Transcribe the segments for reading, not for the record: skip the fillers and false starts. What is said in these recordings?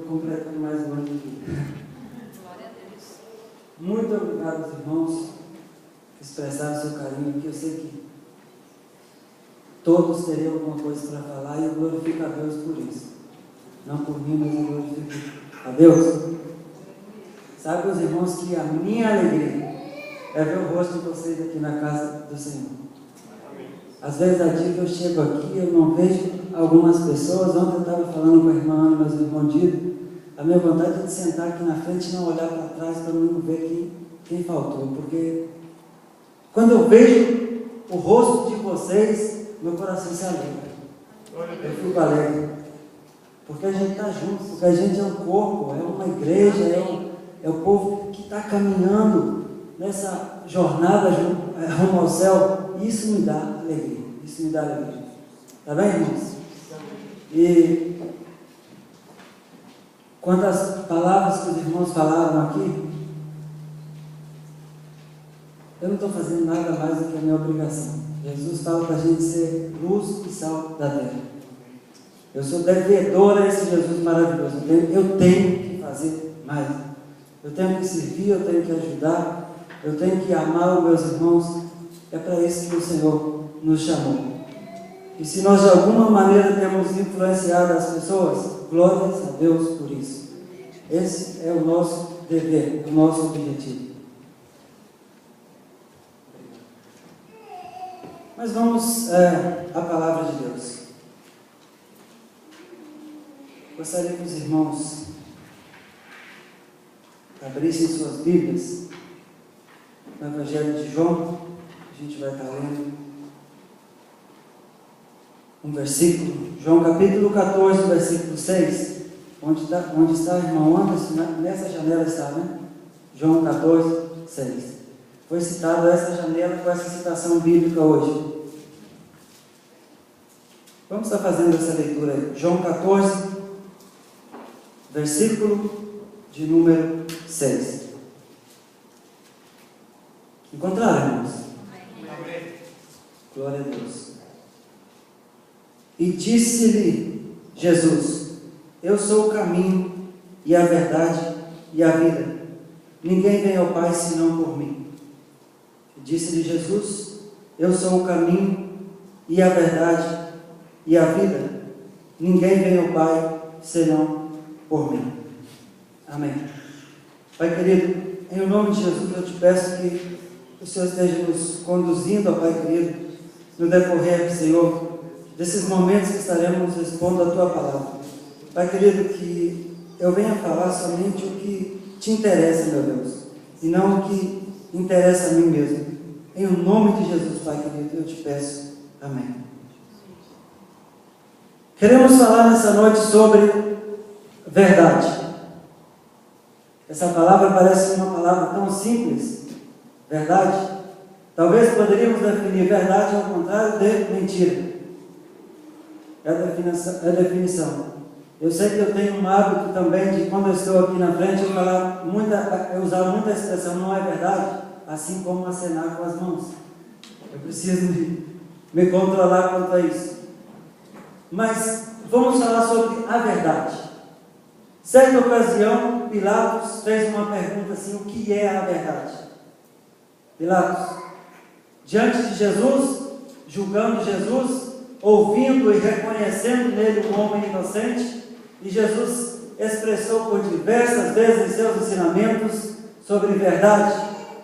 Completando mais um ano de vida. Muito obrigado aos irmãos que expressaram seu carinho, porque eu sei que todos teriam alguma coisa para falar e eu glorifico a Deus por isso. Não por mim, mas eu glorifico a Deus. Sabe, meus irmãos, que a minha alegria é ver o rosto de vocês aqui na casa do Senhor. Às vezes há dia que eu chego aqui, eu não vejo algumas pessoas. Ontem eu estava falando com a irmã Ana, mas respondido. A minha vontade é de sentar aqui na frente e não olhar para trás para não ver quem faltou. Porque quando eu vejo o rosto de vocês, meu coração se alegra. Eu fico alegre. Porque a gente está junto, porque a gente é um corpo, é uma igreja, é o povo que está caminhando nessa jornada rumo ao céu. Isso me dá alegria. Isso me dá alegria. Está bem, irmãos? E quantas palavras que os irmãos falaram aqui, eu não estou fazendo nada mais do que a minha obrigação. Jesus fala para a gente ser luz e sal da terra. Eu sou devedor a esse Jesus maravilhoso. Eu tenho que fazer mais. Eu tenho que servir, eu tenho que ajudar, eu tenho que amar os meus irmãos. É para isso que o Senhor nos chamou. E se nós de alguma maneira temos influenciado as pessoas, glórias a Deus por isso. Esse é o nosso dever, o nosso objetivo. Mas vamos à palavra de Deus. Gostaria que os irmãos abrissem suas Bíblias no Evangelho de João. A gente vai estar lendo um versículo, João capítulo 14, versículo 6, onde está a irmã Anderson, nessa janela está, né? João 14, 6. Foi citado essa janela com essa citação bíblica hoje. Vamos estar fazendo essa leitura aí. João 14, versículo de número 6. Encontraram, irmãos? Amém. Glória a Deus. E disse-lhe Jesus: eu sou o caminho e a verdade e a vida. Ninguém vem ao Pai senão por mim. E disse-lhe Jesus: eu sou o caminho e a verdade e a vida. Ninguém vem ao Pai senão por mim. Amém. Pai querido, em nome de Jesus eu te peço que o Senhor esteja nos conduzindo, ó Pai querido, no decorrer, Senhor, desses momentos que estaremos expondo a Tua palavra. Pai querido, que eu venha falar somente o que te interessa, meu Deus, e não o que interessa a mim mesmo. Em nome de Jesus, Pai querido, eu te peço. Amém. Queremos falar nessa noite sobre verdade. Essa palavra parece uma palavra tão simples, verdade. Talvez poderíamos definir verdade ao contrário de mentira. É a definição. Eu sei que eu tenho um hábito também de, quando eu estou aqui na frente, eu usar muita expressão não é verdade, assim como acenar com as mãos. Eu preciso me controlar quanto a isso. Mas vamos falar sobre a verdade. Certa ocasião, Pilatos fez uma pergunta assim: o que é a verdade? Pilatos, diante de Jesus, julgando Jesus, ouvindo e reconhecendo nele um homem inocente, e Jesus expressou por diversas vezes em seus ensinamentos sobre verdade,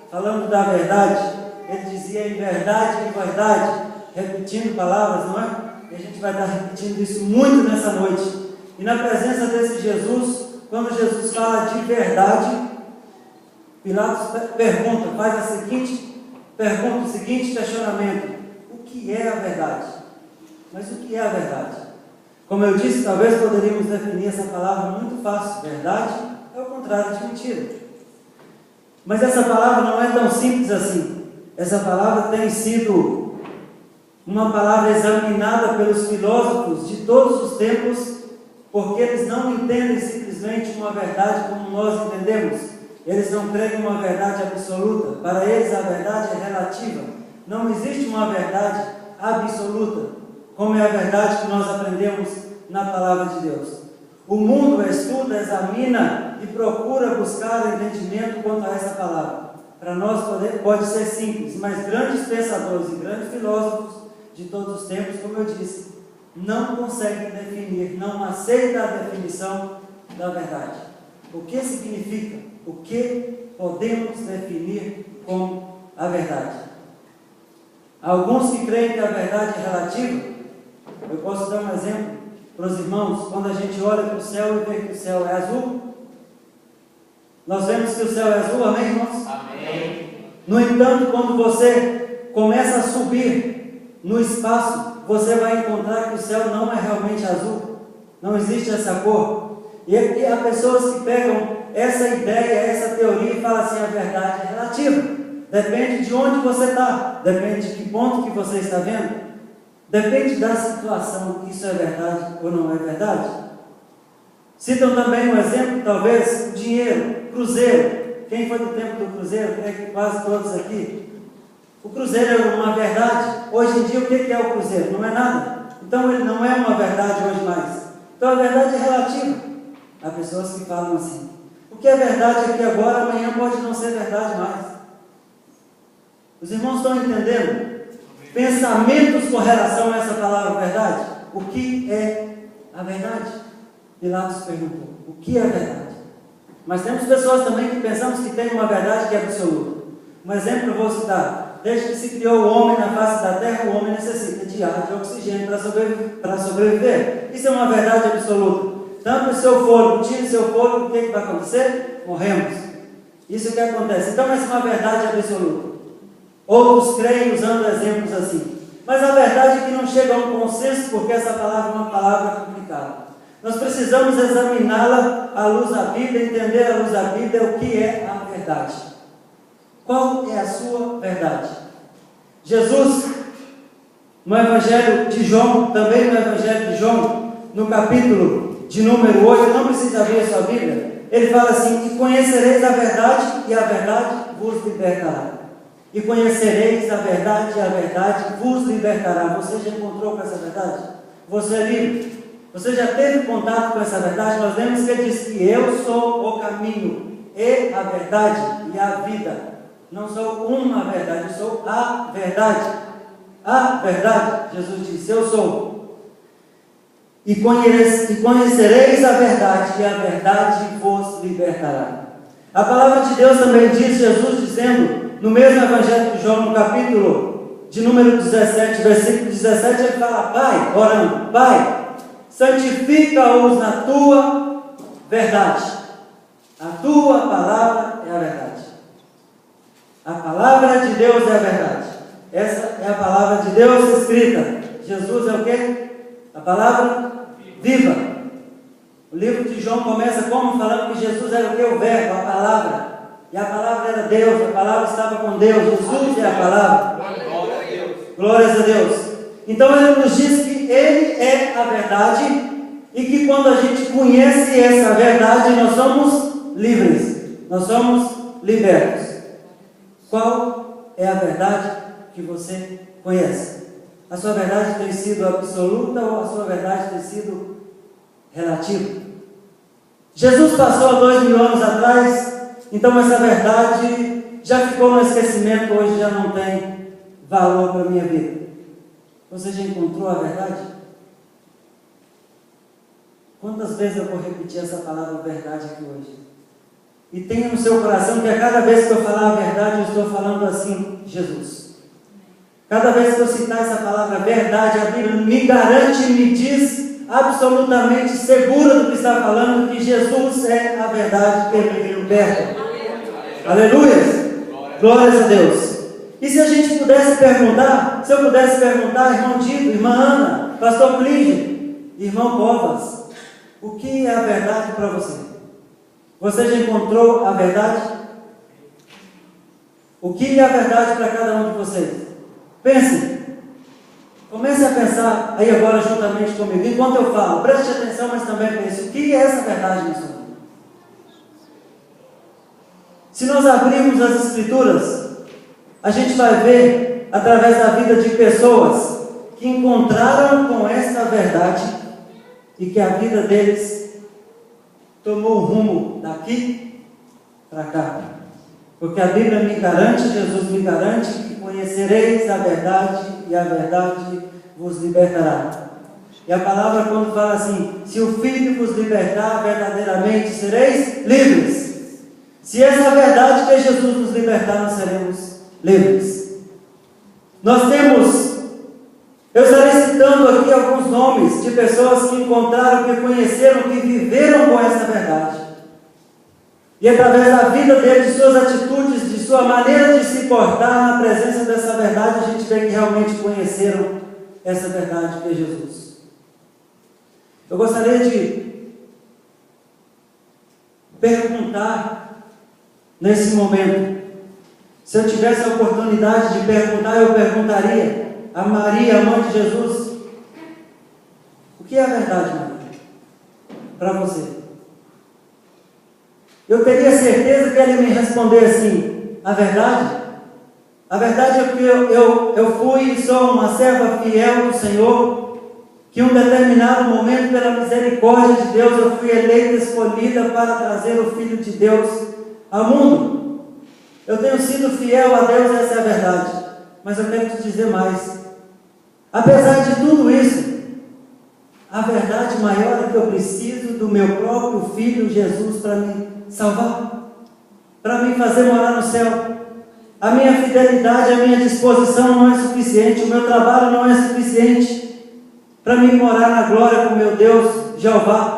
falando da verdade. Ele dizia em verdade e verdade, repetindo palavras, não é? E a gente vai estar repetindo isso muito nessa noite. E na presença desse Jesus, quando Jesus fala de verdade, Pilatos pergunta, faz a seguinte pergunta, o seguinte questionamento: o que é a verdade? Mas o que é a verdade? Como eu disse, talvez poderíamos definir essa palavra muito fácil. Verdade é o contrário de mentira. Mas essa palavra não é tão simples assim. Essa palavra tem sido uma palavra examinada pelos filósofos de todos os tempos, porque eles não entendem simplesmente uma verdade como nós entendemos. Eles não creem em uma verdade absoluta. Para eles a verdade é relativa. Não existe uma verdade absoluta, como é a verdade que nós aprendemos na palavra de Deus. O mundo estuda, examina e procura buscar entendimento quanto a essa palavra. Para nós pode ser simples, mas grandes pensadores e grandes filósofos de todos os tempos, como eu disse, não conseguem definir, não aceitam a definição da verdade. O que significa? O que podemos definir como a verdade? Alguns que creem que a verdade é relativa, eu posso dar um exemplo para os irmãos. Quando a gente olha para o céu e vê que o céu é azul, nós vemos que o céu é azul, amém, irmãos? Amém. No entanto, quando você começa a subir no espaço, você vai encontrar que o céu não é realmente azul, não existe essa cor. E há pessoas que pegam essa ideia, essa teoria e falam assim: a verdade é relativa, depende de onde você está, depende de que ponto que você está vendo, depende da situação, isso é verdade ou não é verdade. Citam também um exemplo, talvez, o dinheiro, cruzeiro. Quem foi do tempo do cruzeiro? É que quase todos aqui. O cruzeiro é uma verdade. Hoje em dia, o que é o cruzeiro? Não é nada. Então, ele não é uma verdade hoje mais. Então, a verdade é relativa. Há pessoas que falam assim: o que é verdade aqui agora, amanhã pode não ser verdade mais. Os irmãos estão entendendo? Pensamentos com relação a essa palavra verdade. O que é a verdade? Pilatos perguntou: o que é a verdade? Mas temos pessoas também que pensamos que tem uma verdade que é absoluta. Um exemplo eu vou citar: desde que se criou o homem na face da terra, o homem necessita de ar, de oxigênio para sobreviver. Isso é uma verdade absoluta. Tanto o seu fôlego, tira o seu fôlego, o que vai acontecer? Morremos. Isso que acontece. Então essa é uma verdade absoluta. Outros creem usando exemplos assim. Mas a verdade é que não chega a um consenso, porque essa palavra é uma palavra complicada. Nós precisamos examiná-la à luz da Bíblia, entender à luz da Bíblia o que é a verdade. Qual é a sua verdade? Jesus, no Evangelho de João, também no Evangelho de João, no capítulo de número 8, não precisa abrir a sua Bíblia, ele fala assim: e conhecereis a verdade, e a verdade vos libertará. E conhecereis a verdade, e a verdade vos libertará. Você já encontrou com essa verdade? Você é livre? Você já teve contato com essa verdade? Nós vemos que ele diz que eu sou o caminho, e a verdade, e a vida. Não sou uma verdade, eu sou a verdade. A verdade, Jesus disse: eu sou. E conhecereis a verdade, e a verdade vos libertará. A palavra de Deus também diz, Jesus dizendo, no mesmo Evangelho de João, no capítulo de número 17, versículo 17, ele fala: Pai, orando, Pai, santifica-os na tua verdade. A tua palavra é a verdade. A palavra de Deus é a verdade. Essa é a palavra de Deus escrita. Jesus é o quê? A palavra viva. O livro de João começa como? Falando que Jesus era o quê? O verbo, a palavra. E a palavra era Deus, a palavra estava com Deus. Jesus é a palavra. Glória a Deus. Glórias a Deus. Então ele nos diz que ele é a verdade e que quando a gente conhece essa verdade, nós somos livres, nós somos libertos. Qual é a verdade que você conhece? A sua verdade tem sido absoluta ou a sua verdade tem sido relativa? Jesus passou há 2000 anos atrás, então essa verdade já ficou no esquecimento, hoje já não tem valor para a minha vida. Você já encontrou a verdade? Quantas vezes eu vou repetir essa palavra verdade aqui hoje? E tenha no seu coração que a cada vez que eu falar a verdade, eu estou falando assim: Jesus. Cada vez que eu citar essa palavra verdade, a Bíblia me garante, me diz absolutamente segura do que está falando, que Jesus é a verdade que me liberta. Aleluia! Glórias a Deus! E se a gente pudesse perguntar, se eu pudesse perguntar, irmão Tito, irmã Ana, pastor Clígio, irmão Covas, o que é a verdade para você? Você já encontrou a verdade? O que é a verdade para cada um de vocês? Pense. Comece a pensar aí agora juntamente comigo. Enquanto eu falo, preste atenção, mas também pense. O que é essa verdade na sua vida? Se nós abrirmos as Escrituras, a gente vai ver, através da vida de pessoas que encontraram com esta verdade e que a vida deles tomou o rumo daqui para cá. Porque a Bíblia me garante, Jesus me garante, que conhecereis a verdade e a verdade vos libertará. E a palavra quando fala assim, se o Filho vos libertar, verdadeiramente sereis livres. Se essa verdade que é Jesus nos libertar, nós seremos livres. Nós temos, eu estarei citando aqui alguns nomes de pessoas que encontraram, que conheceram, que viveram com essa verdade. E através da vida dele, de suas atitudes, de sua maneira de se portar na presença dessa verdade, a gente vê que realmente conheceram essa verdade que é Jesus. Eu gostaria de perguntar nesse momento, se eu tivesse a oportunidade de perguntar, eu perguntaria a Maria, a mãe de Jesus, o que é a verdade, Maria, para você? Eu teria certeza que ela me responder assim, a verdade é que eu fui e sou uma serva fiel do Senhor, que em um determinado momento, pela misericórdia de Deus, eu fui eleita, escolhida para trazer o Filho de Deus ao mundo. Eu tenho sido fiel a Deus, essa é a verdade. Mas eu quero te dizer mais. Apesar de tudo isso, a verdade maior é que eu preciso do meu próprio Filho Jesus para me salvar, para me fazer morar no céu. A minha fidelidade, a minha disposição não é suficiente, o meu trabalho não é suficiente para mim morar na glória com meu Deus, Jeová.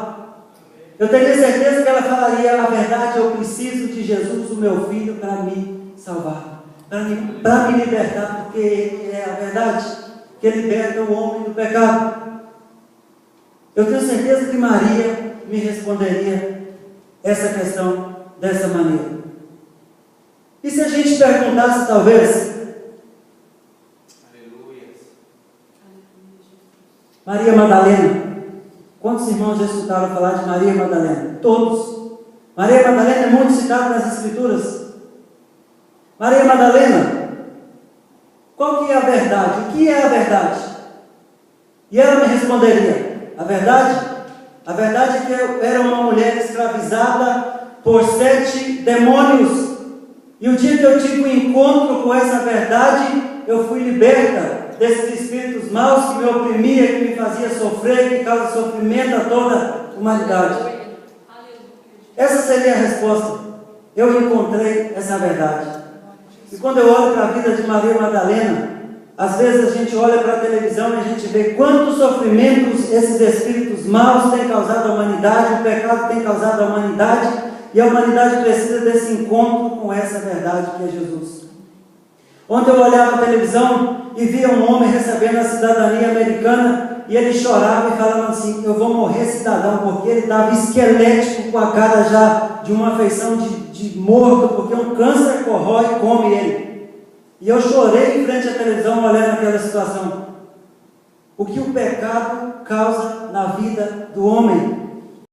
Eu teria certeza que ela falaria a verdade, eu preciso de Jesus, o meu Filho, para me salvar, para me libertar, porque Ele é a verdade que liberta o homem do pecado. Eu tenho certeza que Maria me responderia essa questão dessa maneira. E se a gente perguntasse talvez, Maria Madalena, quantos irmãos já escutaram falar de Maria Madalena? Todos. Maria Madalena é muito citada nas Escrituras. Maria Madalena, qual que é a verdade? O que é a verdade? E ela me responderia, a verdade é que eu era uma mulher escravizada por 7 demônios. E o dia que eu tive um encontro com essa verdade, eu fui liberta desses espíritos maus que me oprimia, que me fazia sofrer, que causa sofrimento a toda a humanidade. Essa seria a resposta. Eu encontrei essa verdade. E quando eu olho para a vida de Maria Madalena, às vezes a gente olha para a televisão e a gente vê quantos sofrimentos esses espíritos maus têm causado à humanidade, o pecado tem causado à humanidade, e a humanidade precisa desse encontro com essa verdade que é Jesus. Ontem eu olhava a televisão e via um homem recebendo a cidadania americana e ele chorava e falava assim, eu vou morrer cidadão, porque ele estava esquelético, com a cara já de uma feição de morto, porque um câncer corrói e come ele. E eu chorei em frente à televisão olhando aquela situação. O que o pecado causa na vida do homem.